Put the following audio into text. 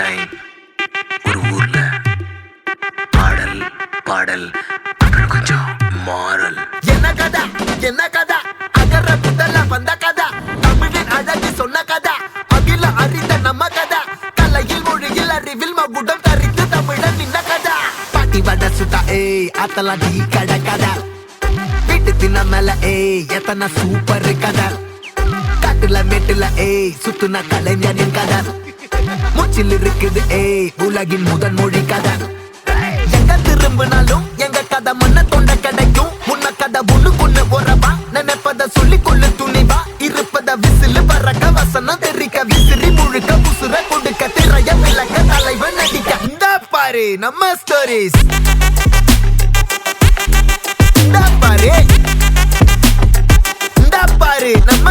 Time ஒரு ஊர்ல பாடல் பாடல் அப்புறம் கொஞ்சம் மாறல். என்ன கதை அகர புதல வந்த கதை, தமிழின் அழகு சொன்ன கதை, அகில அறிந்த நம்ம கதை, கலையில் மொழியில் அறிவில் மகுடம் தரித்து தமிழன் நின்ன கதை. பாட்டி வட சுட்டா அத்தலா டீ கடை கதை, வீட்டு தின்ன மேல எத்தனை சூப்பர் கதை, காட்டுல மேட்டுல சுத்துன கலைஞனின் கதை, மூச்சில் இருக்குது உலகின் முதன் மொழி கதை. எங்க திரும்பினாலும் எங்க கதை மண்ண தொண்ட கிடைக்கும், முன்ன கதை ஒண்ணு போறவா, நினைப்பத சொல்லி கொள்ளு துணிவா, இருப்பத விசிலு பறக்க வசனம் தெரிக்க, விசிறி முழுக்க புசுர கொடுக்க, திரைய விளக்க, தலைவன் நடிக்க. இந்த பாரு நம்ம ஸ்டோரிஸ், இந்த பாரு நம்ம